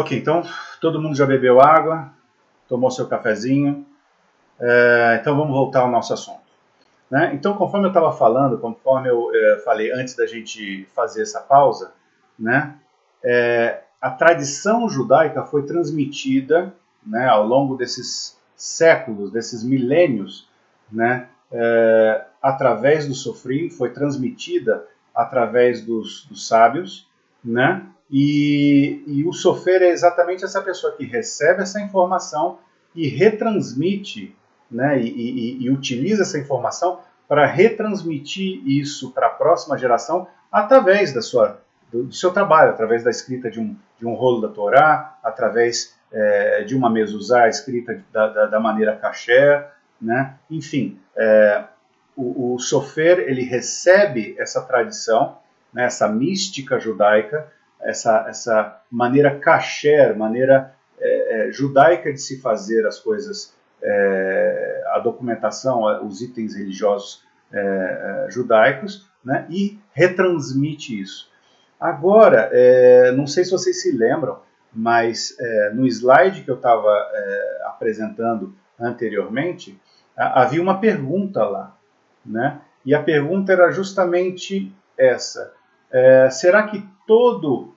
Ok, então todo mundo já bebeu água, tomou seu cafezinho, então vamos voltar ao nosso assunto. Né? Então, conforme eu estava falando, conforme eu falei antes da gente fazer essa pausa, né, a tradição judaica foi transmitida, né, ao longo desses séculos, desses milênios, né, através do sofrim, foi transmitida através dos sábios, né, e o sofer é exatamente essa pessoa que recebe essa informação e retransmite, né, e utiliza essa informação para retransmitir isso para a próxima geração através do seu trabalho, através da escrita de um rolo da Torá, através de uma mezuzá escrita da maneira kasher, né? Enfim, o sofer ele recebe essa tradição, né, essa mística judaica, essa maneira kasher, maneira judaica de se fazer as coisas, a documentação, os itens religiosos judaicos, né, e retransmite isso. Agora, não sei se vocês se lembram, mas no slide que eu estava apresentando anteriormente, havia uma pergunta lá, né? E a pergunta era justamente essa: será que todo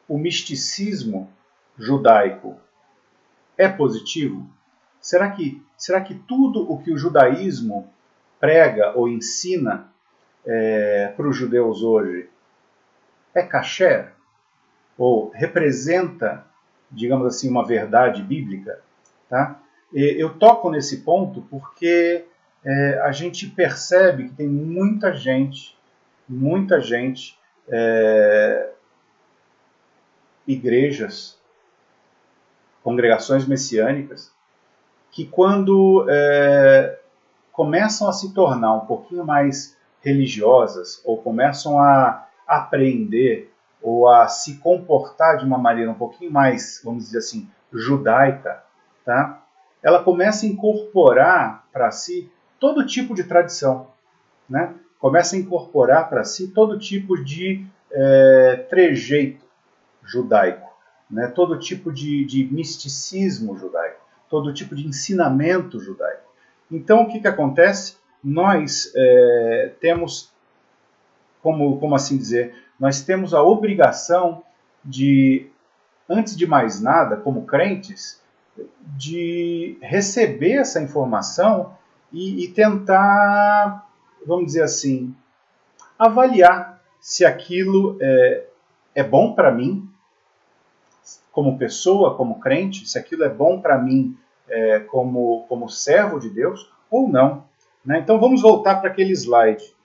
o misticismo judaico é positivo? Será que tudo o que o judaísmo prega ou ensina para os judeus hoje é kasher? Ou representa, digamos assim, uma verdade bíblica? Tá? Eu toco nesse ponto porque a gente percebe que tem muita gente, igrejas, congregações messiânicas, que quando começam a se tornar um pouquinho mais religiosas, ou começam a aprender, ou a se comportar de uma maneira um pouquinho mais, vamos dizer assim, judaica, tá? Ela começa a incorporar para si todo tipo de tradição, né? Começa a incorporar para si todo tipo de trejeito judaico, né? Todo tipo de misticismo judaico, todo tipo de ensinamento judaico. Então, o que acontece? Nós temos, como assim dizer, nós temos a obrigação de, antes de mais nada, como crentes, de receber essa informação e tentar, vamos dizer assim, avaliar se aquilo é bom para mim, como pessoa, como crente, se aquilo é bom para mim como servo de Deus ou não. Né? Então vamos voltar para aquele slide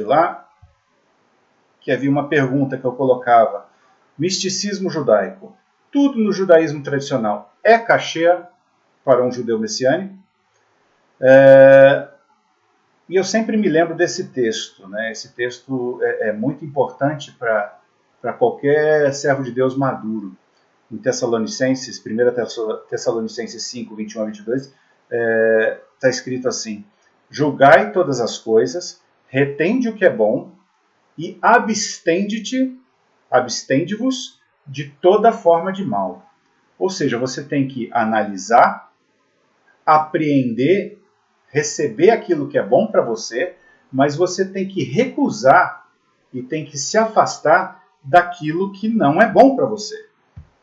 lá, que havia uma pergunta que eu colocava: misticismo judaico. Tudo no judaísmo tradicional é kasher para um judeu messiânico? E eu sempre me lembro desse texto, né? Esse texto é muito importante para qualquer servo de Deus maduro. Em Tessalonicenses, 1 Tessalonicenses 5, 21 a 22, está escrito assim: julgai todas as coisas, retende o que é bom e abstende-vos de toda forma de mal. Ou seja, você tem que analisar, apreender, receber aquilo que é bom para você, mas você tem que recusar e tem que se afastar daquilo que não é bom para você.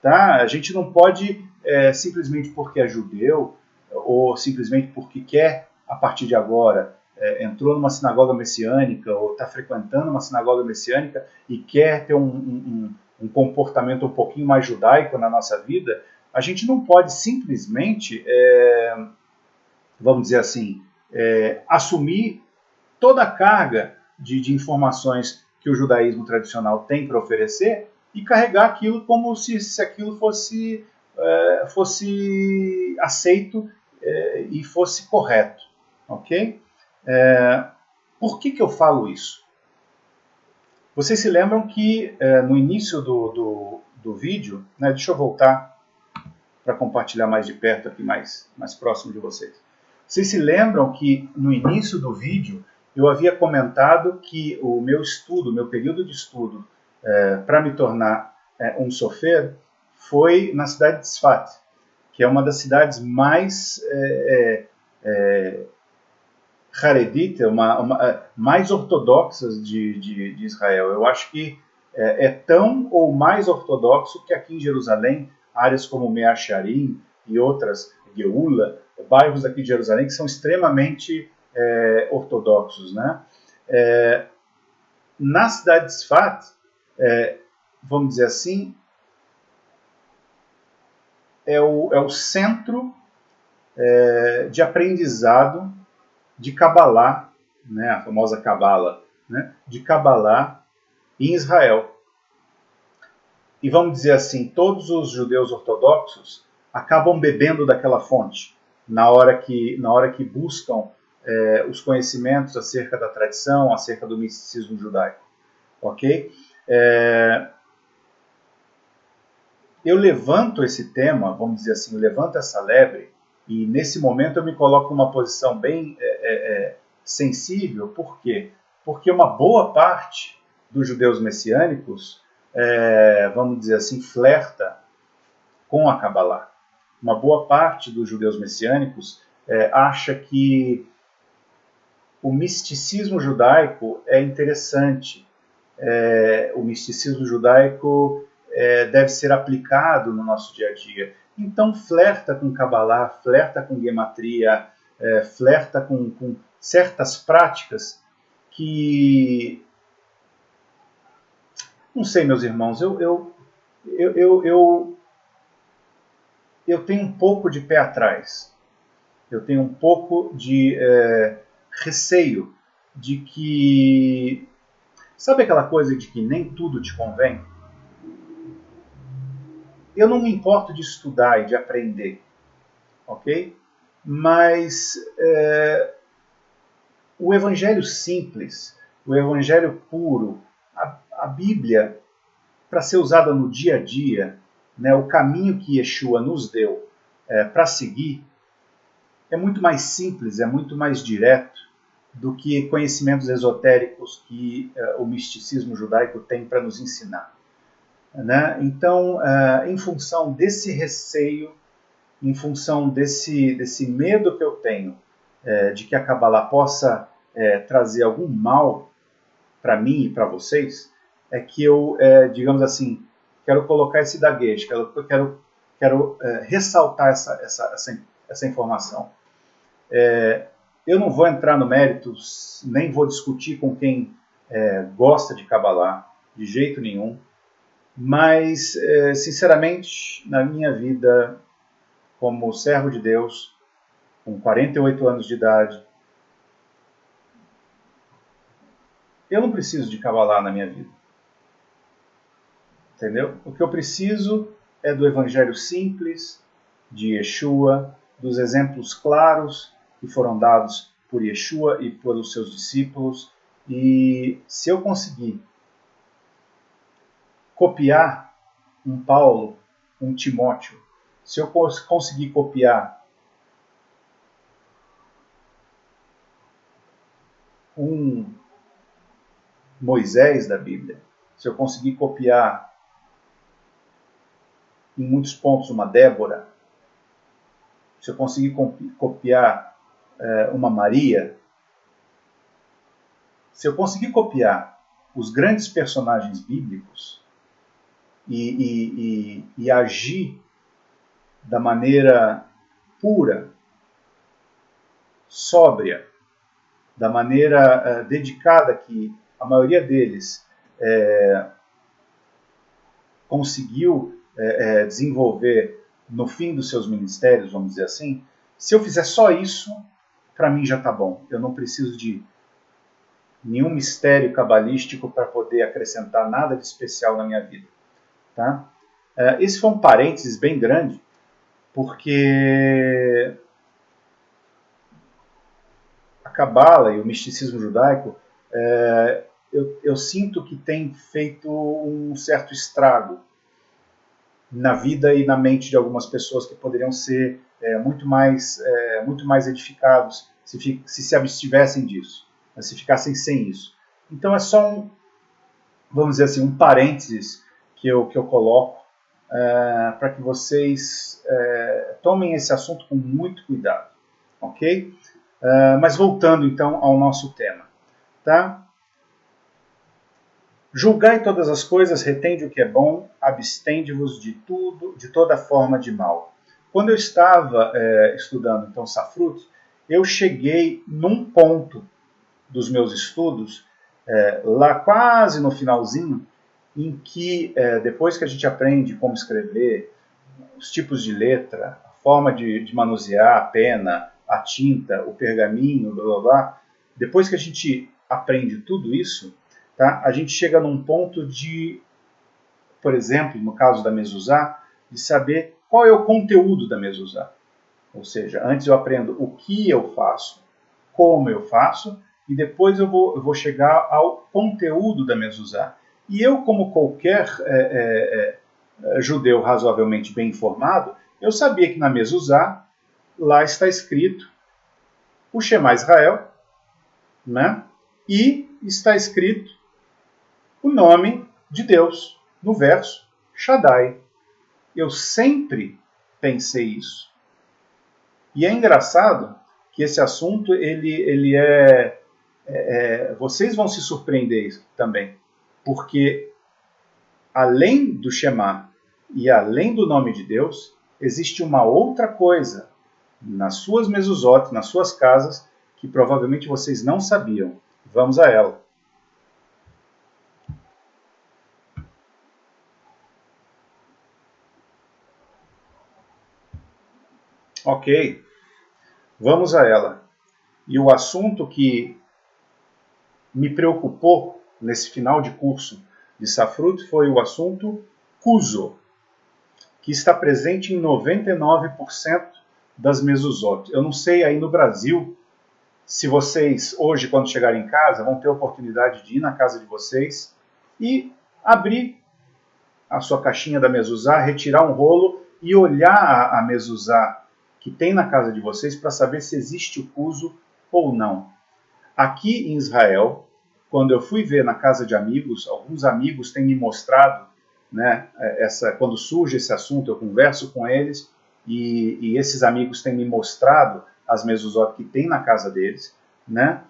Tá? A gente não pode, simplesmente porque é judeu, ou simplesmente porque quer, a partir de agora, entrou numa sinagoga messiânica, ou está frequentando uma sinagoga messiânica e quer ter um comportamento um pouquinho mais judaico na nossa vida, a gente não pode simplesmente, vamos dizer assim, assumir toda a carga de informações que o judaísmo tradicional tem para oferecer e carregar aquilo como se aquilo fosse aceito e fosse correto. Ok? Por que eu falo isso? Vocês se lembram que no início do vídeo, né, deixa eu voltar para compartilhar mais de perto aqui, mais próximo de vocês. Vocês se lembram que no início do vídeo eu havia comentado que o meu período de estudo para me tornar um sofer, foi na cidade de Sfat, que é uma das cidades mais Haredita, mais ortodoxas de Israel. Eu acho que é tão ou mais ortodoxo que aqui em Jerusalém, áreas como Mea Shearim e outras, Geula, bairros aqui de Jerusalém que são extremamente ortodoxos, né? Na cidade de Sfat, vamos dizer assim, é o centro de aprendizado de Kabbalah, né, a famosa Kabbalah, né, de Kabbalah em Israel. E vamos dizer assim, todos os judeus ortodoxos acabam bebendo daquela fonte na hora que buscam os conhecimentos acerca da tradição, acerca do misticismo judaico. Ok? Eu levanto esse tema, vamos dizer assim, eu levanto essa lebre, e nesse momento eu me coloco numa posição bem sensível. Por quê? Porque uma boa parte dos judeus messiânicos, vamos dizer assim, flerta com a Kabbalah. Uma boa parte dos judeus messiânicos acha que o misticismo judaico é interessante. O misticismo judaico deve ser aplicado no nosso dia a dia. Então flerta com Kabbalah, flerta com gematria, flerta com certas práticas que... Não sei, meus irmãos, eu tenho um pouco de pé atrás. Eu tenho um pouco de receio de que... Sabe aquela coisa de que nem tudo te convém? Eu não me importo de estudar e de aprender, ok? Mas o evangelho simples, o evangelho puro, a Bíblia, para ser usada no dia a dia, né, o caminho que Yeshua nos deu para seguir, é muito mais simples, é muito mais direto do que conhecimentos esotéricos que o misticismo judaico tem para nos ensinar. Né? Então, em função desse receio, em função desse medo que eu tenho de que a Kabbalah possa trazer algum mal para mim e para vocês, é que eu, digamos assim, quero colocar esse daguejo, quero ressaltar essa informação. Eu não vou entrar no mérito, nem vou discutir com quem gosta de Kabbalah, de jeito nenhum. Mas, sinceramente, na minha vida, como servo de Deus, com 48 anos de idade, eu não preciso de Kabbalah na minha vida. Entendeu? O que eu preciso é do evangelho simples, de Yeshua, dos exemplos claros que foram dados por Yeshua e pelos seus discípulos. E se eu conseguir copiar um Paulo, um Timóteo, se eu conseguir copiar um Moisés da Bíblia, se eu conseguir copiar em muitos pontos uma Débora, se eu conseguir copiar uma Maria, se eu conseguir copiar os grandes personagens bíblicos e agir da maneira pura, sóbria, da maneira dedicada que a maioria deles conseguiu desenvolver no fim dos seus ministérios, vamos dizer assim, se eu fizer só isso, para mim já está bom. Eu não preciso de nenhum mistério cabalístico para poder acrescentar nada de especial na minha vida. Tá? Esse foi um parênteses bem grande, porque a Cabala e o misticismo judaico, eu sinto que tem feito um certo estrago na vida e na mente de algumas pessoas que poderiam ser muito mais edificados se abstivessem disso, se ficassem sem isso. Então é só vamos dizer assim, um parênteses que eu coloco para que vocês tomem esse assunto com muito cuidado, ok? Mas voltando então ao nosso tema, tá? Julgai todas as coisas, retende o que é bom, abstende-vos de tudo, de toda forma de mal. Quando eu estava estudando então Safrut, eu cheguei num ponto dos meus estudos, lá quase no finalzinho, em que depois que a gente aprende como escrever, os tipos de letra, a forma de manusear a pena, a tinta, o pergaminho, blá blá blá, depois que a gente aprende tudo isso, tá, a gente chega num ponto de, por exemplo, no caso da mezuzá, de saber qual é o conteúdo da mezuzá. Ou seja, antes eu aprendo o que eu faço, como eu faço, e depois eu vou chegar ao conteúdo da mezuzá. E eu, como qualquer judeu razoavelmente bem informado, eu sabia que na mezuzá, lá está escrito o Shema Israel, né? E está escrito o nome de Deus, no verso Shaddai. Eu sempre pensei isso. E é engraçado que esse assunto, vocês vão se surpreender também, porque além do Shema e além do nome de Deus, existe uma outra coisa nas suas mezuzot, nas suas casas, que provavelmente vocês não sabiam. Vamos a ela. Ok, vamos a ela. E o assunto que me preocupou nesse final de curso de Safrut foi o assunto Kuzo, que está presente em 99% das mezuzot. Eu não sei aí no Brasil se vocês, hoje, quando chegarem em casa, vão ter a oportunidade de ir na casa de vocês e abrir a sua caixinha da mezuzá, retirar um rolo e olhar a mezuzá que tem na casa de vocês para saber se existe o Kuzo ou não. Aqui em Israel, quando eu fui ver na casa de amigos, alguns amigos têm me mostrado, né, quando surge esse assunto, eu converso com eles e esses amigos têm me mostrado as mezuzot que tem na casa deles, né?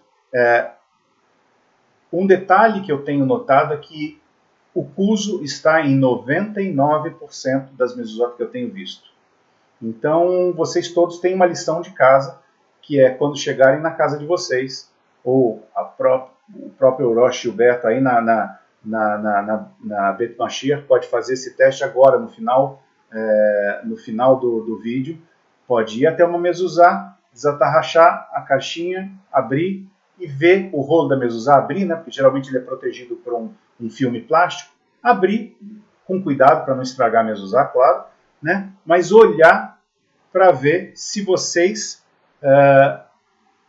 Um detalhe que eu tenho notado é que o Kuzo está em 99% das mezuzot que eu tenho visto. Então, vocês todos têm uma lição de casa, que é quando chegarem na casa de vocês, ou o próprio Rosh Gilberto aí na Bet Mashiach pode fazer esse teste agora, no final do vídeo. Pode ir até uma mezuzá, desatarrachar a caixinha, abrir e ver o rolo da mezuzá, abrir, né, porque geralmente ele é protegido por um filme plástico, abrir com cuidado para não estragar a mezuzá, claro, né, mas olhar para ver se vocês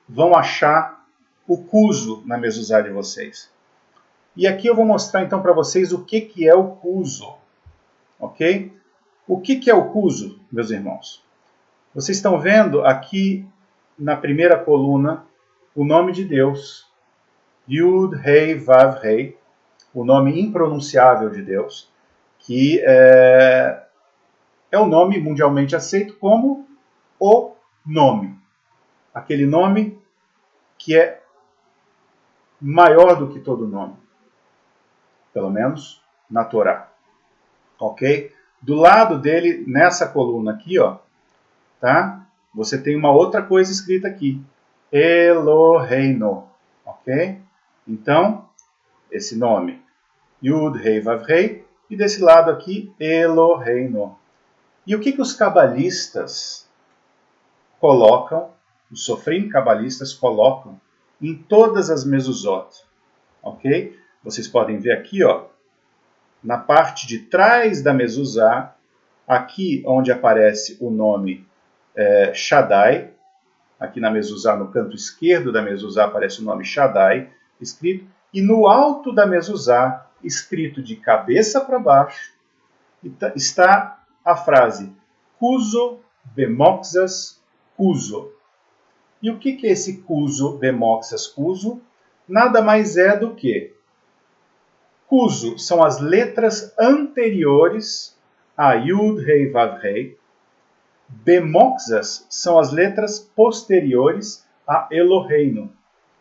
vão achar o Kuzo na mezuzá de vocês. E aqui eu vou mostrar então para vocês o que é o Kuzo, ok? O que é o Kuzo, meus irmãos? Vocês estão vendo aqui na primeira coluna o nome de Deus, Yud, Rei, Vav, Rei, o nome impronunciável de Deus, que é o nome mundialmente aceito como o nome. Aquele nome que é maior do que todo nome, pelo menos na Torá. Ok? Do lado dele, nessa coluna aqui, ó, tá? Você tem uma outra coisa escrita aqui, Eloheinu, ok? Então, esse nome, Yud, Rei, Vav, Rei, e desse lado aqui, Eloheinu. E o que os cabalistas colocam, os sofrim cabalistas colocam em todas as mezuzot, ok? Vocês podem ver aqui, ó, na parte de trás da mezuzá, aqui onde aparece o nome Shaddai, aqui na mezuzá, no canto esquerdo da mezuzá, aparece o nome Shaddai escrito, e no alto da mezuzá, escrito de cabeça para baixo, está a frase Kuzo bemoxas Kuzo. E o que é esse Kuzo bemoxas Kuzo? Nada mais é do que Kuzo são as letras anteriores a Yud, Rei, Vav, Rei. Bemoxas são as letras posteriores a Eloheinu,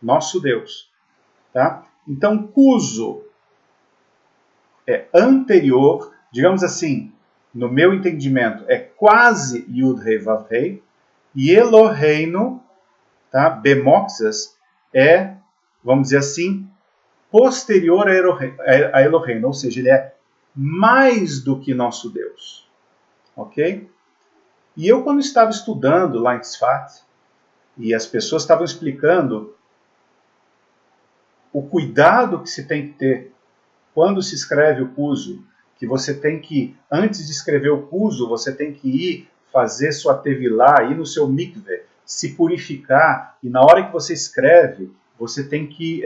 nosso Deus. Tá? Então, Cuso é anterior, digamos assim, no meu entendimento, é quase Yud, Rei, Vav, Rei. E Eloheinu, tá? Bemoxas, é, vamos dizer assim, posterior a Eloheinu, ou seja, ele é mais do que nosso Deus. Ok? E eu, quando estava estudando lá em Tzfat, e as pessoas estavam explicando o cuidado que se tem que ter quando se escreve o Cuso, que você tem que, antes de escrever o Cuso, você tem que ir fazer sua tevilá, ir no seu mikveh, se purificar, e na hora que você escreve, você tem que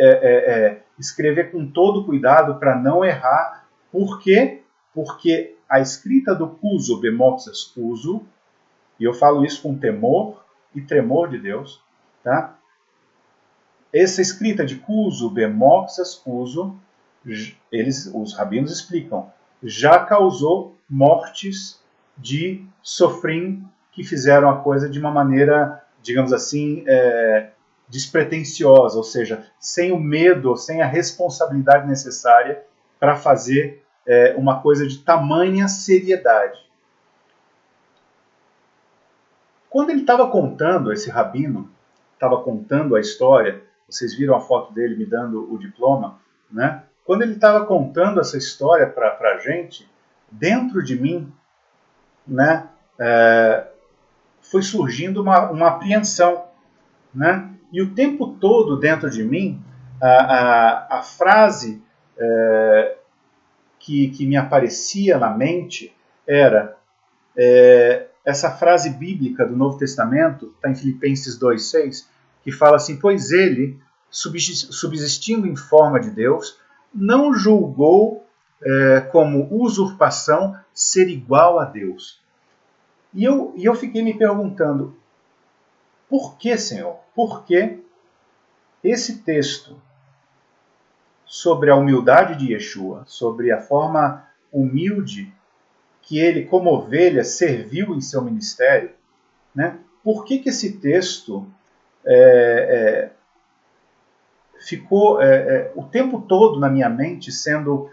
escrever com todo cuidado para não errar. Por quê? Porque a escrita do Cuso, Bemoxas Cuso, e eu falo isso com temor e tremor de Deus, tá? Essa escrita de Cuso, Bemoxas Cuso, os rabinos explicam, já causou mortes de sofrim que fizeram a coisa de uma maneira, digamos assim, despretensiosa, ou seja, sem o medo, sem a responsabilidade necessária para fazer uma coisa de tamanha seriedade. Quando ele estava contando, esse rabino estava contando a história, vocês viram a foto dele me dando o diploma, né? Quando ele estava contando essa história para a gente, dentro de mim, né, foi surgindo uma apreensão, né? E o tempo todo dentro de mim, a frase que me aparecia na mente era essa frase bíblica do Novo Testamento, está em Filipenses 2,6, que fala assim, pois ele, subsistindo em forma de Deus, não julgou como usurpação ser igual a Deus. E eu fiquei me perguntando, por que, Senhor? Por que esse texto sobre a humildade de Yeshua, sobre a forma humilde que ele, como ovelha, serviu em seu ministério, né? Por que esse texto ficou o tempo todo na minha mente sendo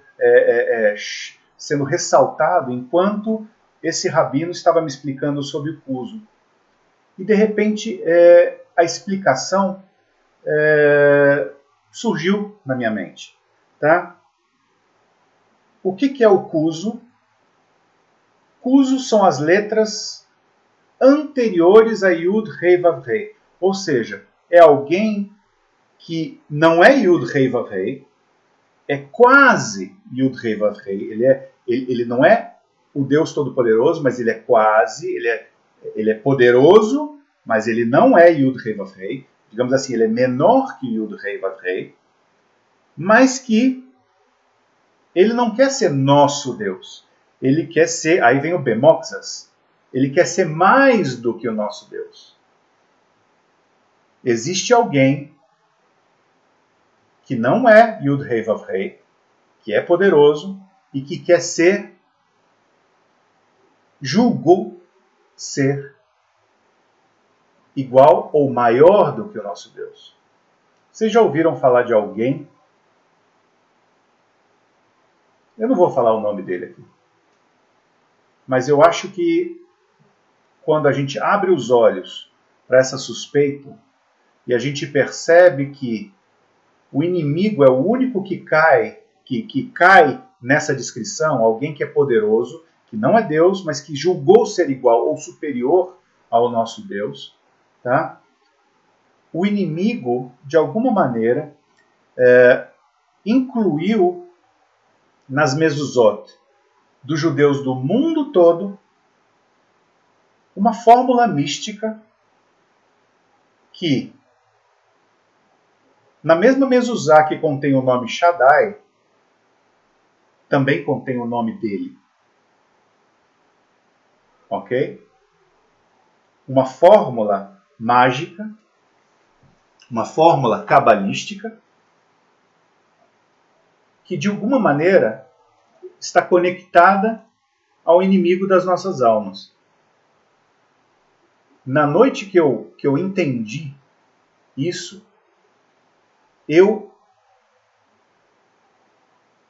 ressaltado enquanto esse rabino estava me explicando sobre o Cuso? E de repente a explicação surgiu na minha mente. Tá? O que é o Cuso? Cuso são as letras anteriores a Yud, Rei, Vav, Rei. Ou seja, é alguém que não é Yud, Rei, Vav, Rei, é quase Yud, Rei, Vav, Rei. Ele não é o Deus Todo-Poderoso, mas ele é quase, ele é poderoso, mas ele não é Yud, Rei, Vav, Rei. Digamos assim, ele é menor que Yud, Rei, Vav, Rei, mas que ele não quer ser nosso Deus. Ele quer ser, aí vem o Bemoxas, ele quer ser mais do que o nosso Deus. Existe alguém que não é Yud, Rei, Vav, Rei, que é poderoso e que quer ser, julgou ser igual ou maior do que o nosso Deus. Vocês já ouviram falar de alguém? Eu não vou falar o nome dele aqui. Mas eu acho que quando a gente abre os olhos para essa suspeita e a gente percebe que o inimigo é o único que cai nessa descrição, alguém que é poderoso, que não é Deus, mas que julgou ser igual ou superior ao nosso Deus, tá? O inimigo, de alguma maneira, incluiu nas mezuzot dos judeus do mundo todo uma fórmula mística que, na mesma mezuzá que contém o nome Shaddai, também contém o nome dele. Ok? Uma fórmula mágica, uma fórmula cabalística, que de alguma maneira está conectada ao inimigo das nossas almas. Na noite que eu entendi isso, eu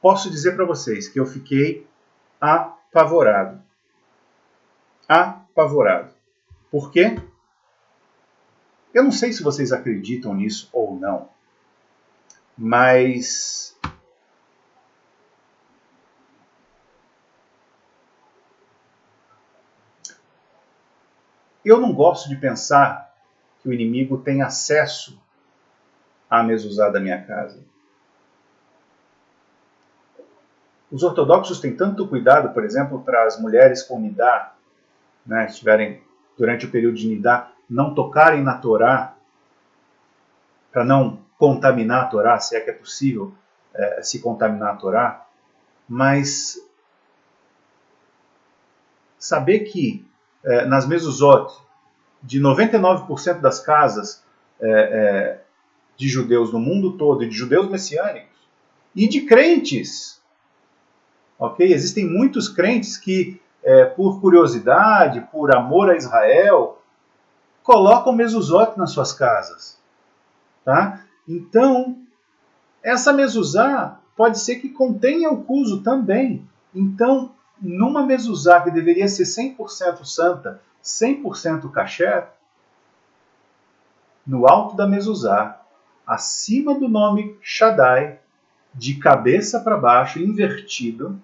posso dizer para vocês que eu fiquei apavorado. Apavorado. Por quê? Eu não sei se vocês acreditam nisso ou não, mas eu não gosto de pensar que o inimigo tem acesso à mezuzá da minha casa. Os ortodoxos têm tanto cuidado, por exemplo, para as mulheres com nidá, né, estiverem durante o período de nidá, não tocarem na Torá, para não contaminar a Torá, se é que é possível se contaminar a Torá, mas saber que nas mezuzot de 99% das casas de judeus no mundo todo, e de judeus messiânicos, e de crentes, ok? Existem muitos crentes que, por curiosidade, por amor a Israel, colocam mezuzot nas suas casas. Tá? Então, essa mezuzá pode ser que contenha o cuso também. Então, numa mezuzá que deveria ser 100% santa, 100% kasher, no alto da mezuzá, acima do nome Shaddai, de cabeça para baixo, invertido,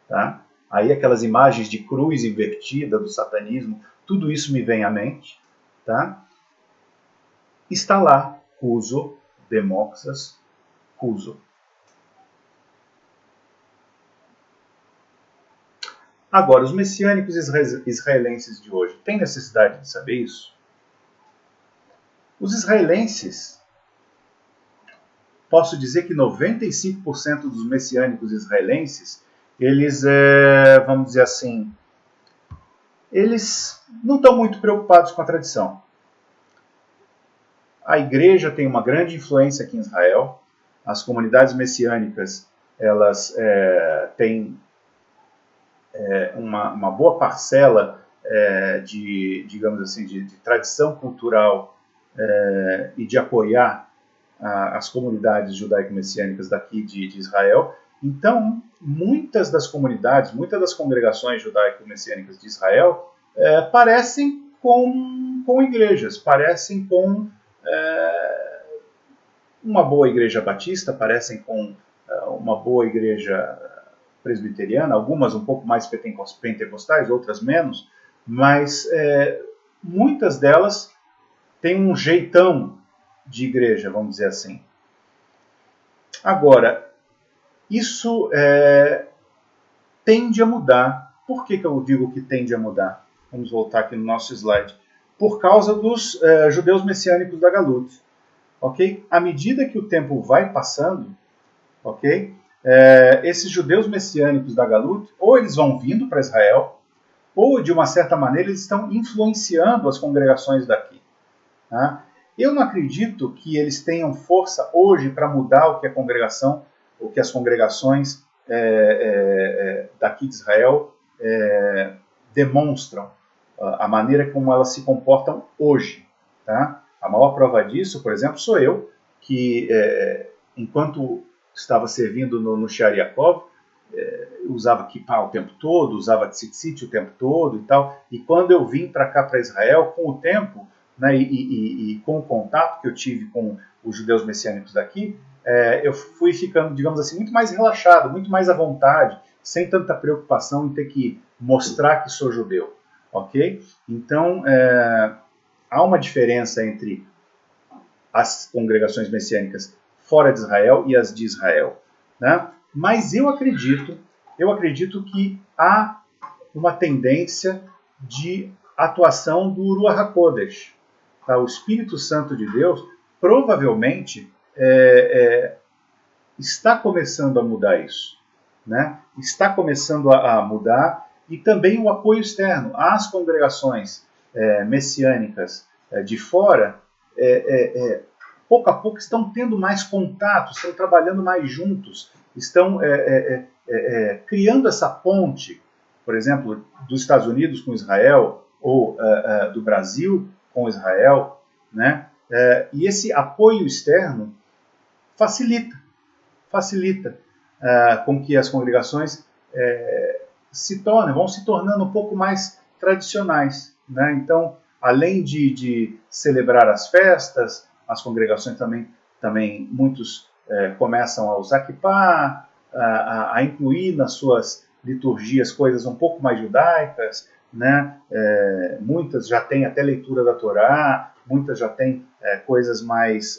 tá? Aí aquelas imagens de cruz invertida do satanismo, tudo isso me vem à mente, tá? Está lá, Cuso, Demoxas, Cuso. Agora, os messiânicos israelenses de hoje têm necessidade de saber isso? Os israelenses, posso dizer que 95% dos messiânicos israelenses, eles, vamos dizer assim, eles não estão muito preocupados com a tradição. A igreja tem uma grande influência aqui em Israel. As comunidades messiânicas, elas têm uma boa parcela digamos assim, de tradição cultural e de apoiar as comunidades judaico-messiânicas daqui de Israel. Então, muitas das comunidades, muitas das congregações judaico-messiânicas de Israel parecem com igrejas, parecem com uma boa igreja batista, parecem com uma boa igreja presbiteriana, algumas um pouco mais pentecostais, outras menos, mas muitas delas têm um jeitão de igreja, vamos dizer assim. Agora, isso tende a mudar. Por que eu digo que tende a mudar? Vamos voltar aqui no nosso slide. Por causa dos judeus messiânicos da Galut. Okay? À medida que o tempo vai passando, okay? Esses judeus messiânicos da Galut, ou eles vão vindo para Israel, ou de uma certa maneira eles estão influenciando as congregações daqui. Tá? Eu não acredito que eles tenham força hoje para mudar o que as congregações daqui de Israel demonstram, a maneira como elas se comportam hoje. Tá? A maior prova disso, por exemplo, sou eu, que enquanto estava servindo no Shear Yaakov, usava kippah o tempo todo, usava tzitzit o tempo todo e tal. E quando eu vim para cá, para Israel, com o tempo, né, e com o contato que eu tive com os judeus messiânicos daqui, eu fui ficando, digamos assim, muito mais relaxado, muito mais à vontade, sem tanta preocupação em ter que mostrar que sou judeu. Ok? Então, há uma diferença entre as congregações messiânicas fora de Israel e as de Israel. Né? Mas eu acredito que há uma tendência de atuação do Ruach HaKodesh. Tá? O Espírito Santo de Deus provavelmente está começando a mudar isso. Né? Está começando a mudar, e também o apoio externo às congregações messiânicas de fora, pouco a pouco estão tendo mais contato, estão trabalhando mais juntos, estão criando essa ponte, por exemplo, dos Estados Unidos com Israel ou do Brasil com Israel, né? E esse apoio externo facilita com que as congregações vão se tornando um pouco mais tradicionais, né? Então, além de celebrar as festas, as congregações também muitos começam a usar kippá, a incluir nas suas liturgias coisas um pouco mais judaicas, né? Muitas já têm até leitura da Torá, muitas já têm coisas mais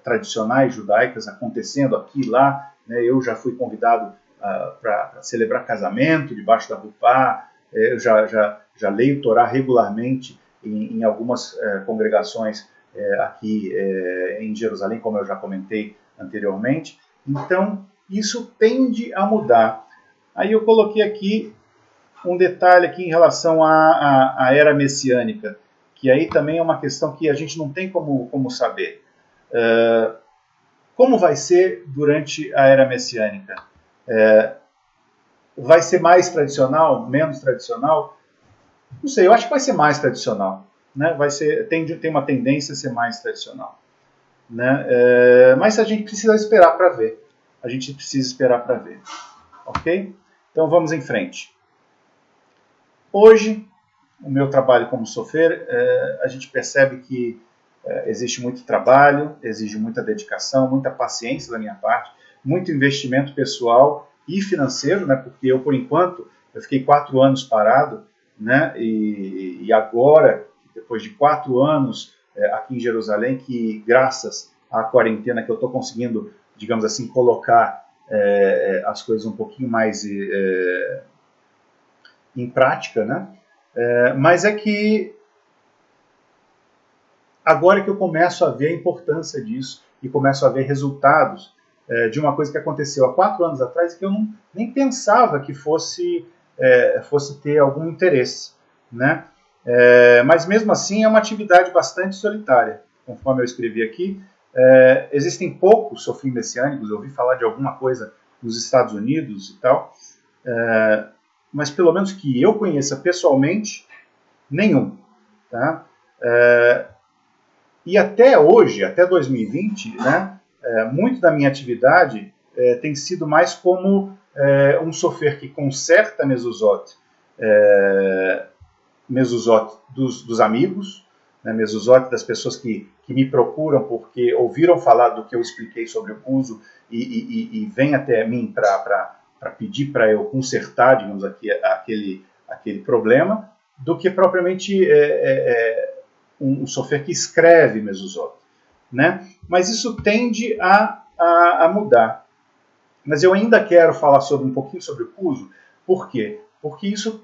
tradicionais judaicas acontecendo aqui e lá, né? Eu já fui convidado para celebrar casamento debaixo da rupá, eu já leio Torá regularmente em algumas congregações aqui em Jerusalém, como eu já comentei anteriormente. Então, isso tende a mudar. Aí eu coloquei aqui um detalhe aqui em relação à era messiânica, que aí também é uma questão que a gente não tem como saber. Como vai ser durante a era messiânica? Vai ser mais tradicional, menos tradicional? Não sei, eu acho que vai ser mais tradicional, né? Tem uma tendência a ser mais tradicional, né? Mas a gente precisa esperar para ver. Ok? Então vamos em frente. Hoje, o meu trabalho como sofer, a gente percebe que existe muito trabalho, exige muita dedicação, muita paciência da minha parte, muito investimento pessoal e financeiro, né? Porque eu, por enquanto, eu fiquei 4 anos parado, né? E agora, depois de 4 anos aqui em Jerusalém, que graças à quarentena que eu estou conseguindo, digamos assim, colocar as coisas um pouquinho mais em prática, né? Mas é que agora que eu começo a ver a importância disso e começo a ver resultados de uma coisa que aconteceu há 4 anos atrás e que eu nem pensava que fosse ter algum interesse, né? Mas mesmo assim é uma atividade bastante solitária, conforme eu escrevi aqui. Existem poucos sofrim messiânicos, eu ouvi falar de alguma coisa nos Estados Unidos e tal, mas pelo menos que eu conheça pessoalmente, nenhum, tá? E até hoje, até 2020, né, muito da minha atividade tem sido mais como um sofer que conserta mezuzot dos amigos, né, mezuzot das pessoas que me procuram porque ouviram falar do que eu expliquei sobre o uso e vêm até mim para pedir para eu consertar, digamos, aquele problema, do que propriamente um sofer que escreve mezuzot, né? Mas isso tende a mudar. Mas eu ainda quero falar um pouquinho sobre o uso. Por quê? Porque isso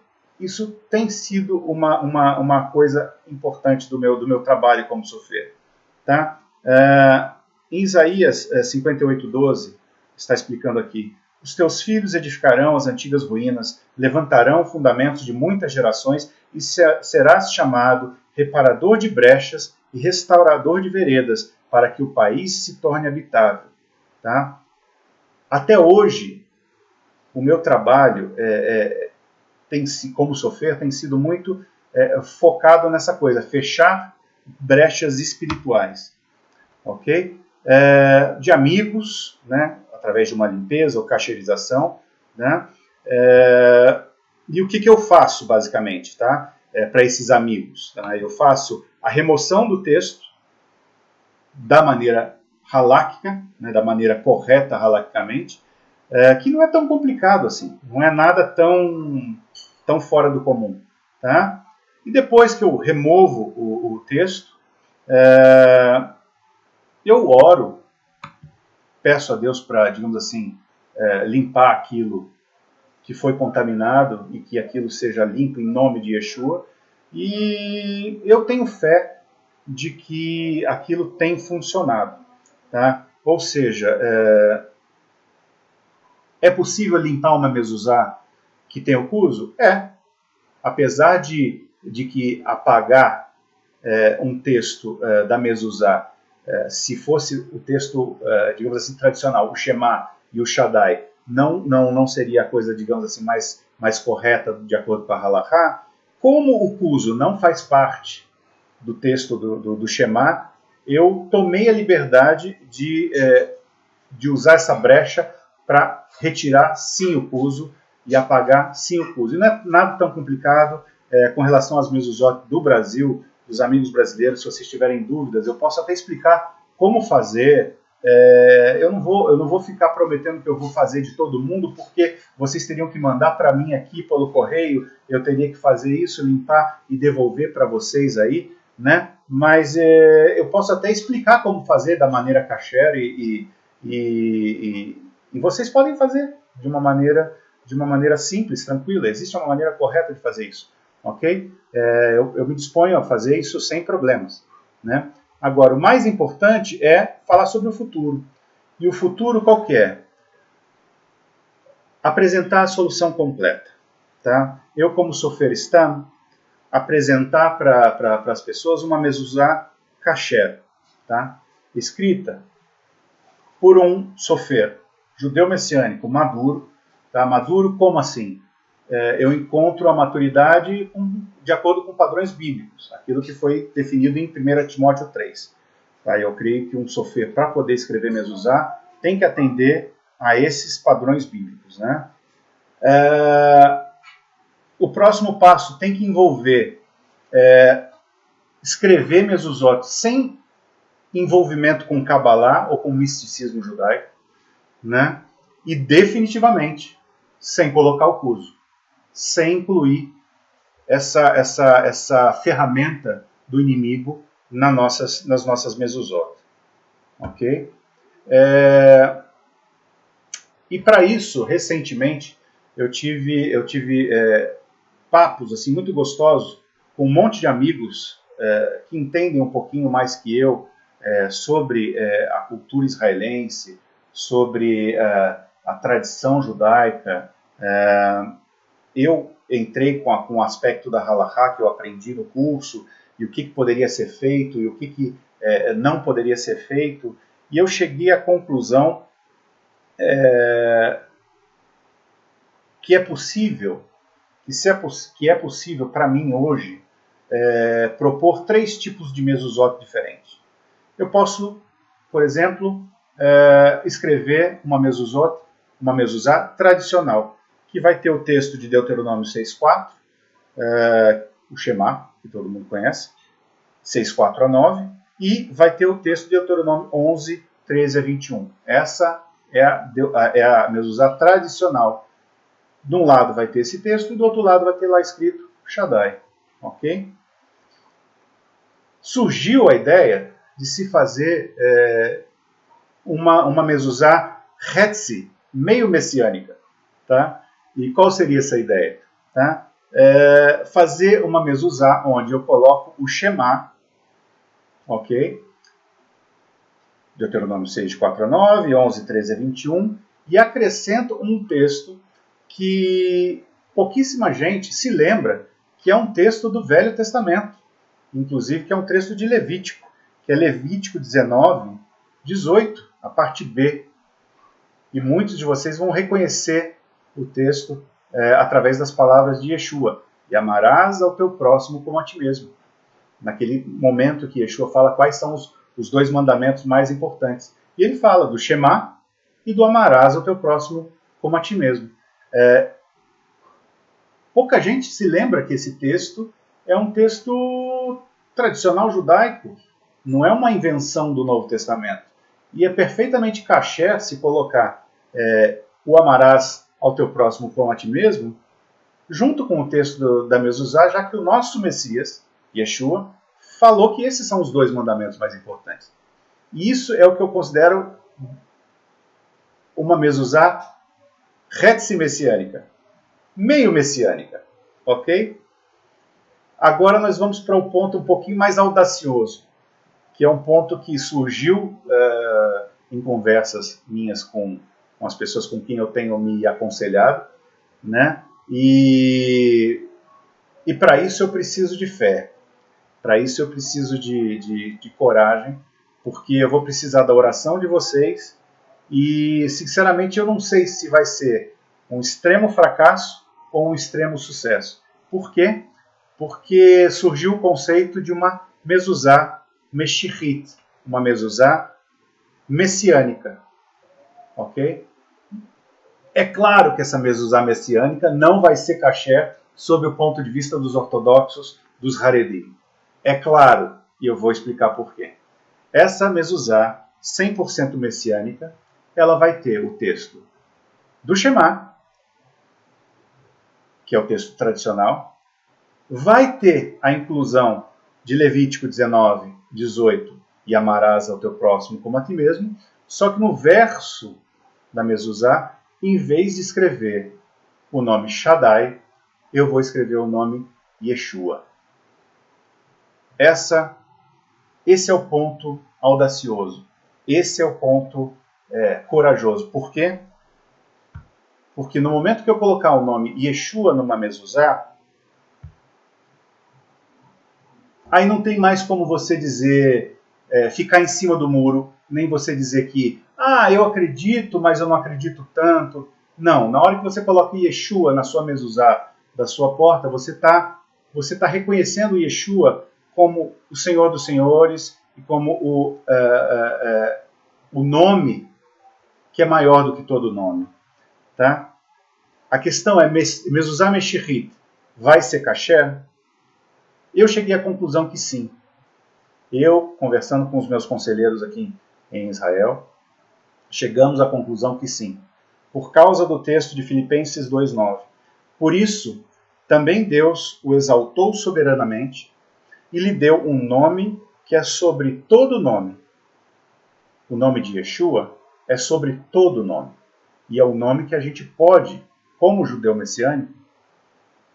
tem sido uma coisa importante do meu trabalho como sofer. Tá? Em Isaías 58:12, está explicando aqui: os teus filhos edificarão as antigas ruínas, levantarão fundamentos de muitas gerações, e serás chamado reparador de brechas e restaurador de veredas, para que o país se torne habitável. Tá? Até hoje, o meu trabalho como sofer tem sido muito focado nessa coisa, fechar brechas espirituais, ok? De amigos, né, através de uma limpeza ou cacherização, né? E o que eu faço, basicamente, tá? Para esses amigos? Tá? Eu faço a remoção do texto da maneira halakhica, né, da maneira correta halakhicamente, que não é tão complicado assim, não é nada tão fora do comum. Tá? E depois que eu removo o texto, eu oro, peço a Deus para, digamos assim, limpar aquilo que foi contaminado e que aquilo seja limpo em nome de Yeshua. E eu tenho fé de que aquilo tem funcionado. Tá? Ou seja, é possível limpar uma mezuzá que tem ocuso? Apesar de que apagar um texto da mezuzá, se fosse o texto, digamos assim, tradicional, o Shema e o Shaddai, não seria a coisa, digamos assim, mais correta de acordo com a halakha. Como o kuzo não faz parte do texto do Shema, eu tomei a liberdade de usar essa brecha para retirar sim o kuzo e apagar sim o kuzo. E não é nada tão complicado com relação às mezuzot do Brasil, dos amigos brasileiros. Se vocês tiverem dúvidas, eu posso até explicar como fazer. Eu não vou ficar prometendo que eu vou fazer de todo mundo, porque vocês teriam que mandar para mim aqui pelo correio, eu teria que fazer isso, limpar e devolver para vocês aí, né? Mas eu posso até explicar como fazer da maneira kasher e vocês podem fazer de uma maneira simples, tranquila. Existe uma maneira correta de fazer isso, ok? Eu me disponho a fazer isso sem problemas, né? Agora, o mais importante é falar sobre o futuro. E o futuro qual que é? Apresentar a solução completa. Tá? Eu, como sofer stam, apresentar para as pessoas uma mezuzá kasher, tá? Escrita por um sofer judeu messiânico maduro. Tá? Maduro como assim? Eu encontro a maturidade de acordo com padrões bíblicos, aquilo que foi definido em 1 Timóteo 3. Tá? Eu creio que um sofer, para poder escrever mezuzá, tem que atender a esses padrões bíblicos, né? O próximo passo tem que envolver escrever mezuzot sem envolvimento com Kabbalah ou com misticismo judaico, né? E definitivamente sem colocar o kuzo, sem incluir essa ferramenta do inimigo nas nossas mezuzot, ok? E para isso, recentemente, eu tive papos assim muito gostosos com um monte de amigos que entendem um pouquinho mais que eu sobre a cultura israelense, sobre a tradição judaica. Eu entrei com o aspecto da halakha que eu aprendi no curso, e o que poderia ser feito, e o que não poderia ser feito, e eu cheguei à conclusão que é possível, que é possível para mim hoje propor 3 tipos de mezuzot diferentes. Eu posso, por exemplo, escrever uma mezuzá tradicional, que vai ter o texto de Deuteronômio 6.4, o Shema, que todo mundo conhece, 6.4 a 9, e vai ter o texto de Deuteronômio 11, 13 a 21. Essa é a mezuzá tradicional. De um lado vai ter esse texto e do outro lado vai ter lá escrito Shaddai. Ok? Surgiu a ideia de se fazer uma mezuzá hetzi, meio messiânica. Tá? E qual seria essa ideia? Tá? Fazer uma mezuzá onde eu coloco o Shema, ok? Deuteronômio 6, 4 a 9, 11, 13 a 21, e acrescento um texto que pouquíssima gente se lembra que é um texto do Velho Testamento, inclusive que é um texto de Levítico, que é Levítico 19, 18, a parte B. E muitos de vocês vão reconhecer o texto através das palavras de Yeshua. E amarás ao teu próximo como a ti mesmo. Naquele momento que Yeshua fala quais são os 2 mandamentos mais importantes. E ele fala do Shema e do amarás ao teu próximo como a ti mesmo. Pouca gente se lembra que esse texto é um texto tradicional judaico, não é uma invenção do Novo Testamento. E é perfeitamente kasher se colocar o amarás ao teu próximo como a ti mesmo, junto com o texto da mezuzá, já que o nosso Messias, Yeshua, falou que esses são os 2 mandamentos mais importantes. E isso é o que eu considero uma mezuzá hetzi messiânica, meio messiânica, ok? Agora nós vamos para um ponto um pouquinho mais audacioso, que é um ponto que surgiu em conversas minhas com as pessoas com quem eu tenho me aconselhado, né? E para isso eu preciso de fé, para isso eu preciso de coragem, porque eu vou precisar da oração de vocês E, sinceramente, eu não sei se vai ser um extremo fracasso ou um extremo sucesso. Por quê? Porque surgiu o conceito de uma mezuzá meshihit, uma mezuzá messiânica. Ok? É claro que essa mezuzá messiânica não vai ser kasher sob o ponto de vista dos ortodoxos, dos Haredim. É claro, e eu vou explicar por quê. Essa mezuzá 100% messiânica, ela vai ter o texto do Shema, que é o texto tradicional, vai ter a inclusão de Levítico 19, 18, e amarás ao teu próximo como a ti mesmo, só que no verso da mezuzá, em vez de escrever o nome Shaddai, eu vou escrever o nome Yeshua. Esse é o ponto audacioso. Esse é o ponto corajoso. Por quê? Porque no momento que eu colocar o nome Yeshua numa mezuzá, aí não tem mais como você dizer, ficar em cima do muro, nem você dizer que, eu acredito, mas eu não acredito tanto. Não, na hora que você coloca Yeshua na sua mezuzá da sua porta, você tá reconhecendo Yeshua como o Senhor dos Senhores e como o nome que é maior do que todo nome. Tá? A questão é, mezuzá meshihit vai ser kasher? Eu cheguei à conclusão que sim. Eu, conversando com os meus conselheiros aqui em Israel, chegamos à conclusão que sim. Por causa do texto de Filipenses 2,9. Por isso, também Deus o exaltou soberanamente e lhe deu um nome que é sobre todo nome. O nome de Yeshua é sobre todo nome. E é o nome que a gente pode, como judeu messiânico,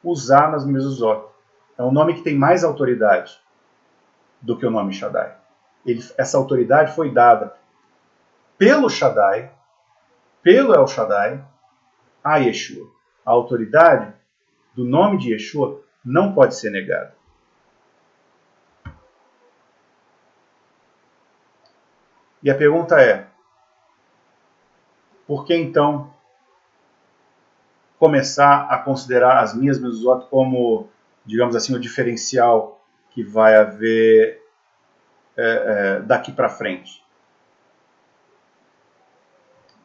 usar nas mezuzot. É um nome que tem mais autoridade do que o nome Shaddai. Essa autoridade foi dada pelo Shaddai, pelo El Shaddai, a Yeshua. A autoridade do nome de Yeshua não pode ser negada. E a pergunta é, por que então começar a considerar as minhas mezuzot como, digamos assim, o diferencial que vai haver daqui para frente?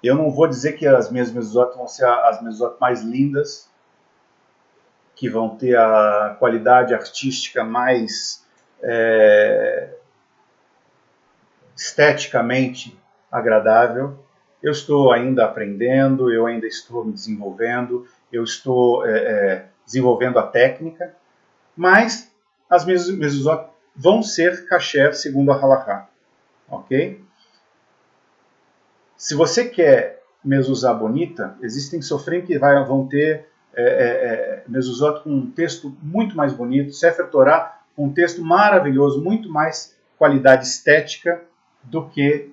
Eu não vou dizer que as minhas mezuzot vão ser as mezuzot mais lindas, que vão ter a qualidade artística mais esteticamente agradável. Eu estou ainda aprendendo, eu ainda estou me desenvolvendo, eu estou desenvolvendo a técnica, mas as mezuzot vão ser kasher segundo a halakha, ok? Se você quer mezuzá bonita, existem sofrim que vão ter mezuzot com um texto muito mais bonito, Sefer Torah com um texto maravilhoso, muito mais qualidade estética do que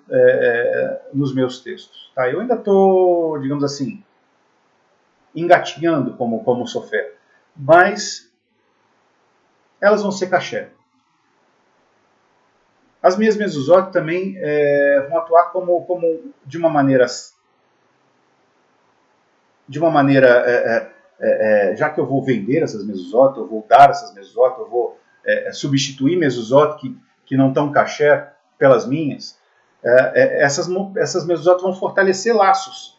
nos meus textos. Tá? Eu ainda estou, digamos assim, engatinhando como sofer, mas elas vão ser kasher. As minhas mezuzot também vão atuar como de uma maneira, já que eu vou vender essas mezuzot, eu vou dar essas mezuzot, eu vou substituir mezuzot que não estão kasher pelas minhas, essas mezuzot vão fortalecer laços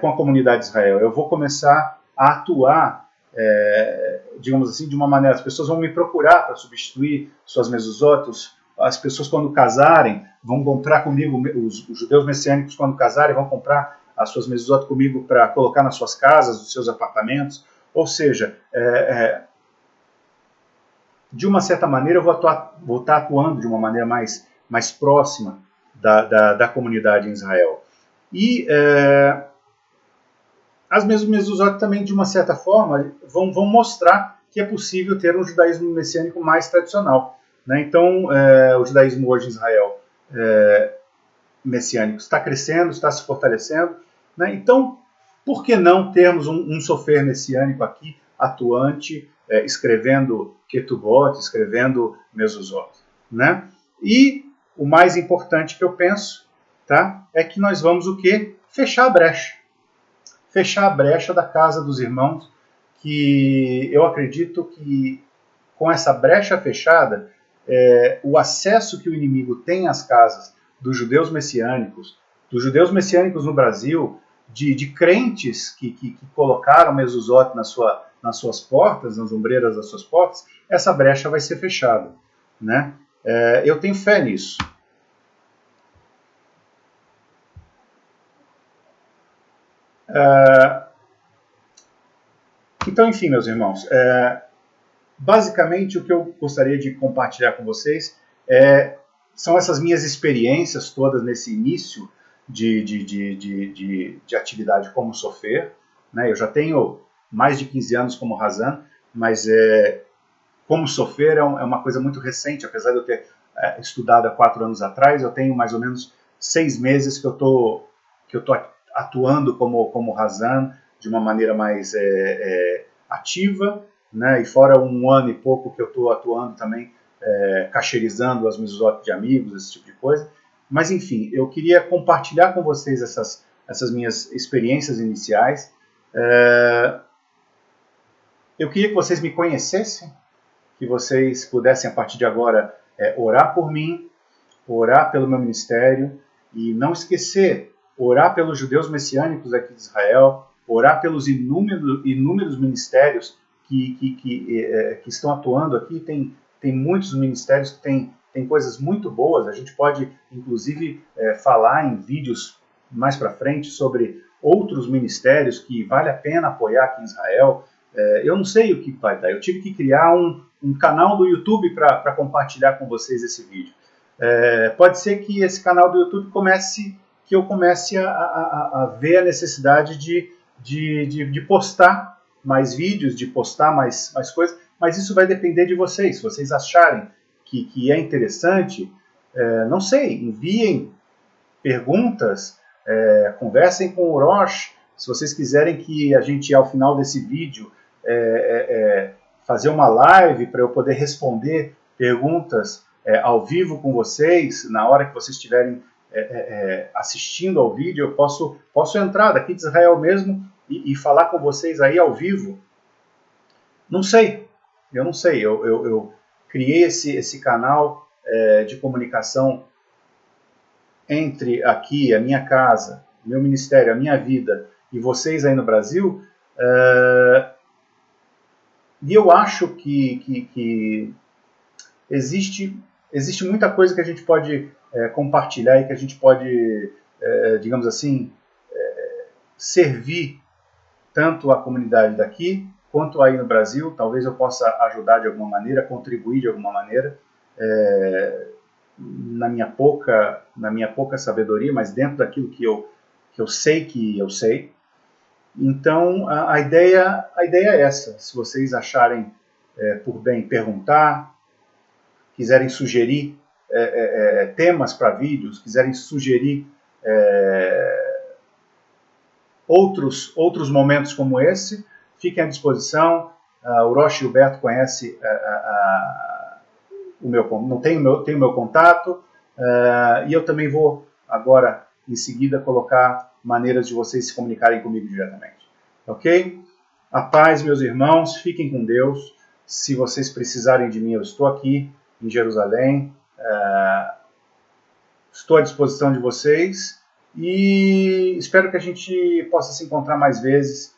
com a comunidade de Israel. Eu vou começar a atuar, digamos assim, de uma maneira, as pessoas vão me procurar para substituir suas mezuzot, as pessoas quando casarem vão comprar comigo, os judeus messiânicos quando casarem vão comprar as suas mezuzot comigo para colocar nas suas casas, nos seus apartamentos. Ou seja, de uma certa maneira eu vou estar atuando de uma maneira mais próxima da comunidade em Israel. E as mezuzot também, de uma certa forma, vão mostrar que é possível ter um judaísmo messiânico mais tradicional. Né? Então, o judaísmo hoje em Israel messiânico está crescendo, está se fortalecendo. Né? Então, por que não termos um sofer messiânico aqui, atuante, escrevendo ketubot, escrevendo mezuzot? Né? E o mais importante que eu penso, tá? É que nós vamos o quê? Fechar a brecha. Fechar a brecha da casa dos irmãos, que eu acredito que com essa brecha fechada, o acesso que o inimigo tem às casas dos judeus messiânicos no Brasil, de crentes que colocaram mezuzot nas suas portas, nas ombreiras das suas portas, essa brecha vai ser fechada, né? Eu tenho fé nisso. Então, enfim, meus irmãos, basicamente o que eu gostaria de compartilhar com vocês são essas minhas experiências todas nesse início de atividade como sofer, né? Eu já tenho mais de 15 anos como Razan, mas como sofer é uma coisa muito recente, apesar de eu ter estudado há 4 anos atrás, eu tenho mais ou menos 6 meses que eu tô atuando como Razan de uma maneira mais ativa, né? E fora 1 ano e pouco que eu estou atuando também, cacherizando as mezuzot de amigos, esse tipo de coisa. Mas enfim, eu queria compartilhar com vocês essas minhas experiências iniciais. Eu queria que vocês me conhecessem, que vocês pudessem a partir de agora orar por mim, orar pelo meu ministério e não esquecer, orar pelos judeus messiânicos aqui de Israel, orar pelos inúmeros ministérios que estão atuando aqui. Tem muitos ministérios que têm coisas muito boas. A gente pode, inclusive, falar em vídeos mais para frente sobre outros ministérios que vale a pena apoiar aqui em Israel. Eu não sei o que vai dar. Eu tive que criar um canal do YouTube para compartilhar com vocês esse vídeo. Pode ser que esse canal do YouTube eu comece a ver a necessidade de postar mais vídeos, de postar mais coisas, mas isso vai depender de vocês. Se vocês acharem que é interessante, não sei, enviem perguntas, conversem com o Rosh. Se vocês quiserem que a gente, ao final desse vídeo, fazer uma live para eu poder responder perguntas ao vivo com vocês, na hora que vocês estiverem assistindo ao vídeo, eu posso entrar daqui de Israel mesmo e falar com vocês aí ao vivo. Não sei, eu não sei. Eu criei esse canal de comunicação entre aqui, a minha casa, meu ministério, a minha vida e vocês aí no Brasil, e eu acho que existe muita coisa que a gente pode compartilhar e que a gente pode, digamos assim, servir tanto a comunidade daqui quanto aí no Brasil. Talvez eu possa ajudar de alguma maneira, contribuir de alguma maneira, na minha pouca sabedoria, mas dentro daquilo que eu sei que eu sei. Então, a ideia é essa. Se vocês acharem por bem perguntar, quiserem sugerir temas para vídeos, quiserem sugerir outros momentos como esse, fiquem à disposição. O Rosh e o Beto conhecem tem o meu contato, e eu também vou agora, em seguida, colocar maneiras de vocês se comunicarem comigo diretamente. Ok? A paz, meus irmãos, fiquem com Deus. Se vocês precisarem de mim, eu estou aqui em Jerusalém. Estou à disposição de vocês e espero que a gente possa se encontrar mais vezes.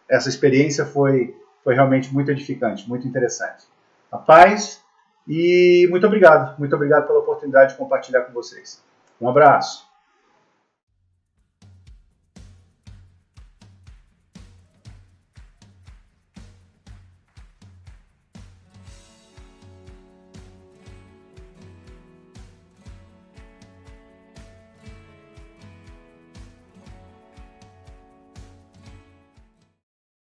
Essa experiência foi realmente muito edificante, muito interessante. A paz e muito obrigado pela oportunidade de compartilhar com vocês. Um abraço.